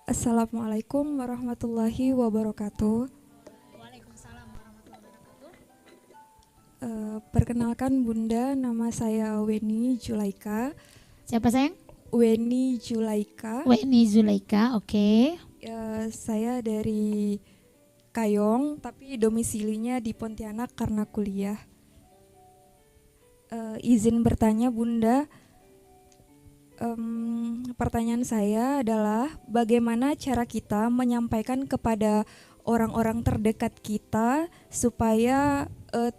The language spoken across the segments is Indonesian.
Assalamualaikum warahmatullahi wabarakatuh. Waalaikumsalam warahmatullahi wabarakatuh. Perkenalkan Bunda, nama saya Weni Julaika. Siapa sayang? Weni Julaika. Weni Zulaika, oke. Saya dari Kayong, tapi domisilinya di Pontianak karena kuliah. Izin bertanya Bunda, pertanyaan saya adalah bagaimana cara kita menyampaikan kepada orang-orang terdekat kita supaya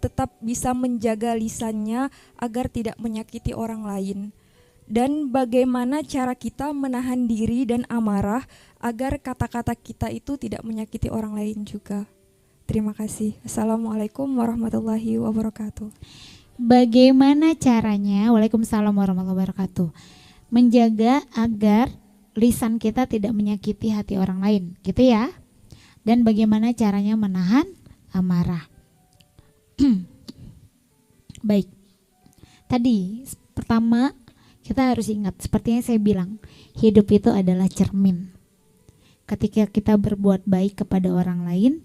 tetap bisa menjaga lisannya agar tidak menyakiti orang lain, dan bagaimana cara kita menahan diri dan amarah agar kata-kata kita itu tidak menyakiti orang lain juga. Terima kasih. Assalamualaikum warahmatullahi wabarakatuh. Bagaimana caranya, Waalaikumsalam warahmatullahi wabarakatuh, menjaga agar lisan kita tidak menyakiti hati orang lain, gitu ya. Dan bagaimana caranya menahan amarah. Baik. Tadi pertama kita harus ingat, sepertinya saya bilang, hidup itu adalah cermin. Ketika kita berbuat baik kepada orang lain,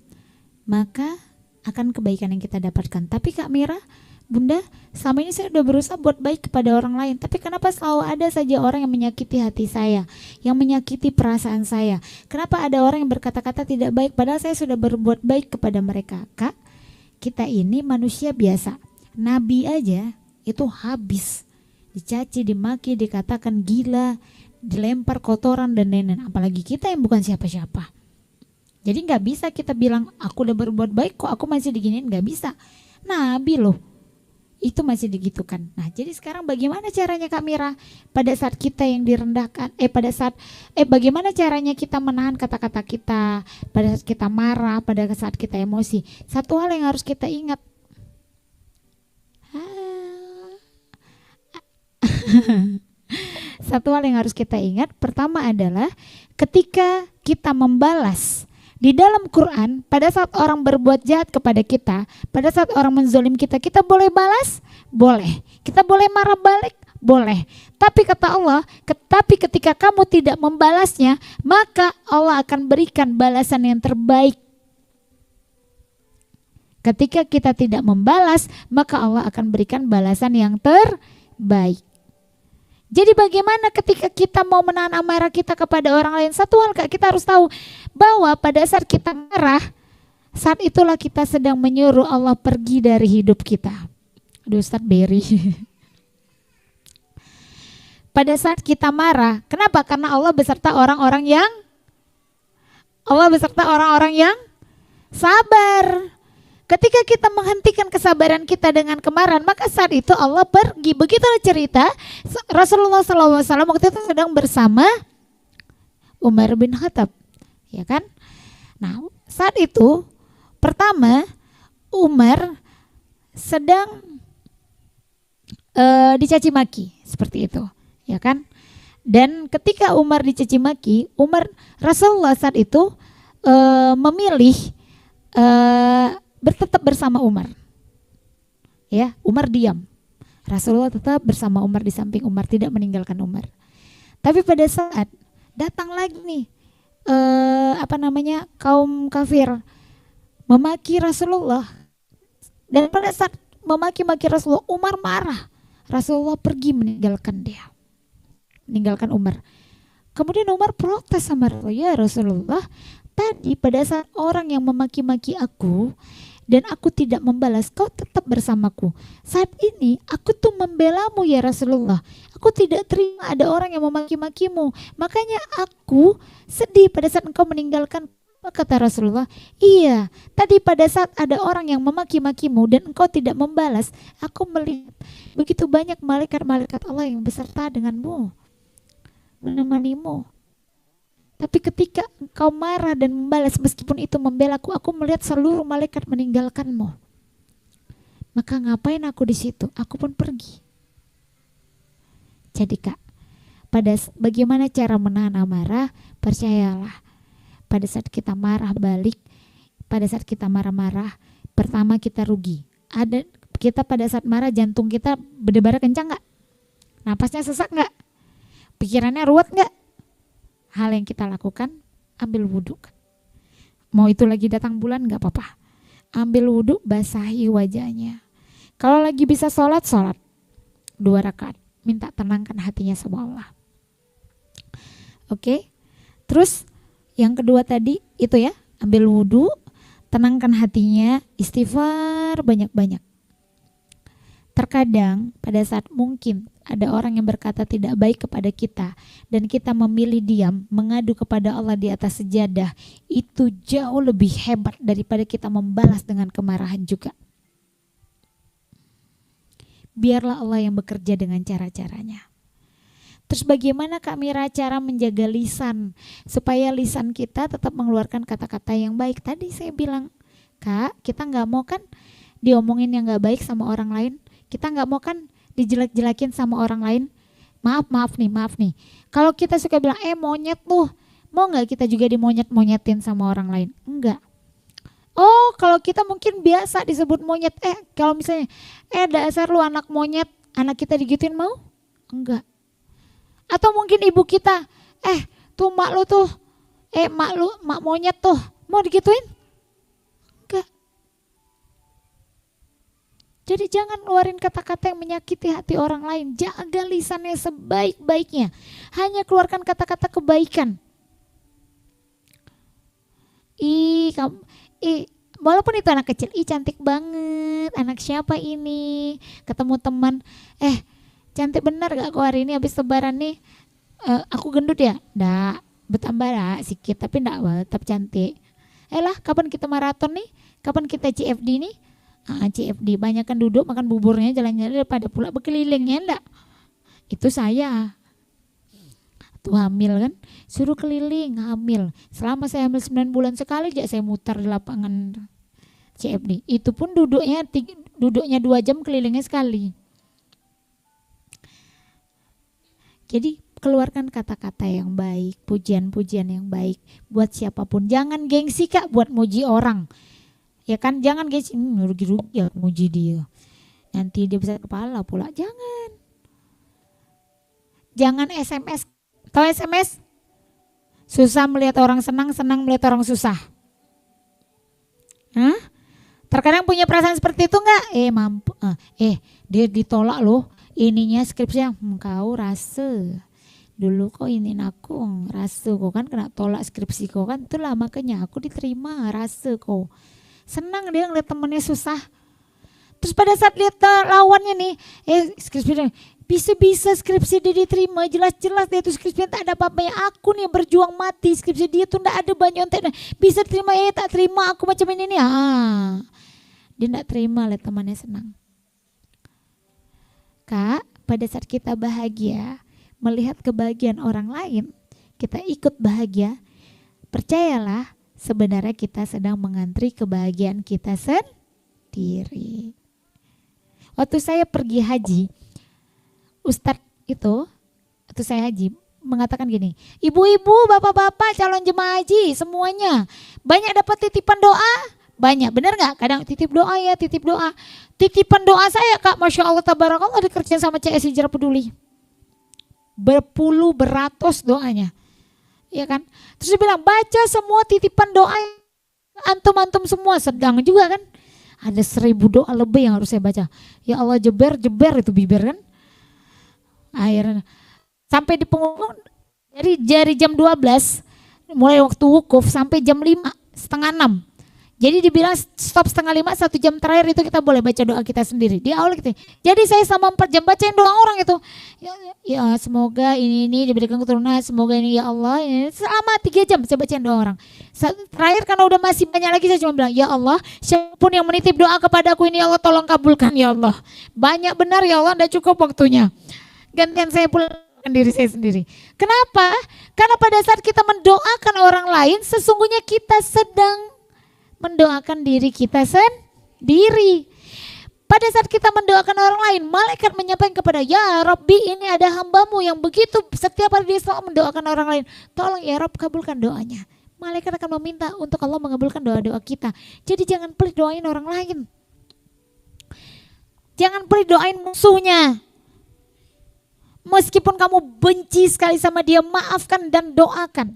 maka akan kebaikan yang kita dapatkan. Tapi Kak Mira, Bunda, selama ini saya udah berusaha buat baik kepada orang lain, tapi kenapa selalu ada saja orang yang menyakiti hati saya, yang menyakiti perasaan saya? Kenapa ada orang yang berkata-kata tidak baik padahal saya sudah berbuat baik kepada mereka? Kak, kita ini manusia biasa. Nabi aja itu habis dicaci, dimaki, dikatakan gila, dilempar kotoran dan lain-lain. Apalagi kita yang bukan siapa-siapa. Jadi nggak bisa kita bilang aku udah berbuat baik kok aku masih diginiin, nggak bisa. Nabi loh itu masih digitukan. Nah, jadi sekarang bagaimana caranya Kak Mira pada saat kita yang direndahkan, bagaimana caranya kita menahan kata-kata kita pada saat kita marah, pada saat kita emosi? Satu hal yang harus kita ingat. Satu hal yang harus kita ingat, pertama adalah ketika kita membalas di dalam Quran, pada saat orang berbuat jahat kepada kita, pada saat orang menzolim kita, kita boleh balas? Boleh. Kita boleh marah balik? Boleh. Tapi kata Allah, tapi ketika kamu tidak membalasnya, maka Allah akan berikan balasan yang terbaik. Ketika kita tidak membalas, maka Allah akan berikan balasan yang terbaik. Jadi bagaimana ketika kita mau menahan amarah kita kepada orang lain? Satu hal Kak, kita harus tahu bahwa pada saat kita marah, saat itulah kita sedang menyuruh Allah pergi dari hidup kita. Aduh Ustadz Berry. Pada saat kita marah, kenapa? Karena Allah beserta orang-orang yang sabar. Ketika kita menghentikan kesabaran kita dengan kemarahan, maka saat itu Allah pergi. Begitulah cerita Rasulullah SAW waktu itu sedang bersama Umar bin Khattab, ya kan? Nah, saat itu pertama Umar sedang dicaci maki seperti itu, ya kan? Dan ketika Umar dicaci maki, Rasulullah saat itu memilih tetap bersama Umar. Ya, Umar diam. Rasulullah tetap bersama Umar di samping Umar, tidak meninggalkan Umar. Tapi pada saat datang lagi nih kaum kafir memaki Rasulullah, dan pada saat memaki-maki Rasulullah, Umar marah. Rasulullah pergi meninggalkan Umar. Kemudian Umar protes sama Rasulullah, ya Rasulullah, tadi pada saat orang yang memaki-maki aku dan aku tidak membalas, kau tetap bersamaku. Saat ini aku tuh membelamu ya Rasulullah. Aku tidak terima ada orang yang memaki-makimu. Makanya aku sedih pada saat engkau meninggalkan. Kata Rasulullah, iya, tadi pada saat ada orang yang memaki-makimu dan engkau tidak membalas, aku melihat begitu banyak malaikat-malaikat Allah yang beserta denganmu, menemanimu. Tapi ketika engkau marah dan membalas, meskipun itu membelaku, aku melihat seluruh malaikat meninggalkanmu. Maka ngapain aku di situ? Aku pun pergi. Jadi Kak, bagaimana cara menahan amarah? Percayalah, pada saat kita marah balik, pada saat kita marah-marah, pertama kita rugi. Kita pada saat marah jantung kita berdebar kencang nggak? Napasnya sesak nggak? Pikirannya ruwet nggak? Hal yang kita lakukan ambil wudhu. Mau itu lagi datang bulan gak apa-apa. Ambil wudhu, basahi wajahnya. Kalau lagi bisa sholat 2 rakaat. Minta tenangkan hatinya sama Allah. Oke. Terus yang kedua tadi itu ya, ambil wudhu, tenangkan hatinya, istighfar banyak-banyak. Terkadang pada saat mungkin ada orang yang berkata tidak baik kepada kita dan kita memilih diam, mengadu kepada Allah di atas sejadah, itu jauh lebih hebat daripada kita membalas dengan kemarahan juga. Biarlah Allah yang bekerja dengan cara-caranya. Terus bagaimana Kak Mira cara menjaga lisan supaya lisan kita tetap mengeluarkan kata-kata yang baik? Tadi saya bilang, Kak, kita gak mau kan diomongin yang gak baik sama orang lain. Kita gak mau kan dijelek-jelekin sama orang lain. Maaf nih. Kalau kita suka bilang, monyet tuh, mau gak kita juga dimonyet-monyetin sama orang lain? Enggak. Oh, kalau kita mungkin biasa disebut monyet. Kalau misalnya, dasar lu anak monyet, anak kita digituin mau? Enggak. Atau mungkin ibu kita, tuh mak lu tuh, mak monyet tuh, mau digituin? Enggak. Jadi jangan keluarin kata-kata yang menyakiti hati orang lain. Jaga lisannya sebaik-baiknya. Hanya keluarkan kata-kata kebaikan. Walaupun itu anak kecil, cantik banget, anak siapa ini? Ketemu teman, cantik bener gak kok hari ini habis lebaran nih? Aku gendut ya? Nggak, bertambah lah sedikit, tapi nggak, tetap cantik. Kapan kita maraton nih? Kapan kita CFD nih? CFD, banyak kan duduk makan buburnya jalan-jalan daripada pula berkelilingnya, enggak? Itu saya. Tuh hamil kan, suruh keliling hamil. Selama saya hamil 9 bulan sekali aja saya mutar di lapangan CFD. Itu pun duduknya 2 jam, kelilingnya sekali. Jadi keluarkan kata-kata yang baik, pujian-pujian yang baik buat siapapun. Jangan gengsi Kak buat muji orang. Ya kan, jangan gengsi, rugi-rugi ya muji dia. Nanti dia bisa kepala pula. Jangan SMS. Tahu SMS? Susah melihat orang senang, senang melihat orang susah. Terkadang punya perasaan seperti itu enggak? Mampu. Dia ditolak loh. Ininya skripsinya, kau rasa. Dulu kok ini aku rasa kok kan kena tolak skripsi kok kan. Itulah makanya aku diterima rasa kok. Senang dia ngeliat temennya susah. Terus pada saat lihat lawannya nih, skripsinya bisa-bisa skripsi dia diterima, jelas-jelas dia tuh skripsinya tak ada apa-apanya. Aku nih berjuang mati, skripsi dia tuh ndak ada banyak ontek, bisa terima tak terima aku macam ini nih. Dia ndak terima lihat temannya senang. Kak, pada saat kita bahagia, melihat kebahagiaan orang lain, kita ikut bahagia, percayalah sebenarnya kita sedang mengantri kebahagiaan kita sendiri. Waktu saya pergi haji, Ustadz itu, waktu saya haji, mengatakan gini, ibu-ibu, bapak-bapak, calon jemaah haji, semuanya banyak dapat titipan doa? Banyak, benar gak? Kadang titip doa ya, titip doa. Titipan doa saya Kak, Masya Allah, tabarakallah, dikerjain sama CS Hijrah Peduli. Beratus doanya. Ya kan? Terus dia bilang, baca semua titipan doa antum-antum semua, sedang juga kan. Ada 1000 doa lebih yang harus saya baca. Ya Allah, jeber itu bibir kan. Akhirnya sampai di pengumuman dari jam 12 mulai waktu wukuf sampai jam 5:30. Jadi dibilang stop 4:30, 1 jam terakhir itu kita boleh baca doa kita sendiri. Di awal gitu. Jadi saya sama 4 jam bacain doa orang itu. Ya semoga ini diberikan keturunan, semoga ini ya Allah. Ini selama 3 jam saya bacain doa orang. Terakhir karena udah masih banyak lagi saya cuma bilang, ya Allah, siapapun yang menitip doa kepadaku ini ya Allah tolong kabulkan ya Allah. Banyak benar ya Allah, enggak cukup waktunya. Gantian saya pulangkan diri saya sendiri. Kenapa? Karena pada saat kita mendoakan orang lain, sesungguhnya kita sedang mendoakan diri kita sendiri. Pada saat kita mendoakan orang lain, malaikat menyampaikan kepada, ya Rabbi, ini ada hambamu yang begitu setiap hari dia selalu mendoakan orang lain. Tolong ya Rabb, kabulkan doanya. Malaikat akan meminta untuk Allah mengabulkan doa-doa kita. Jadi jangan pelit doain orang lain. Jangan pelit doain musuhnya. Meskipun kamu benci sekali sama dia, maafkan dan doakan.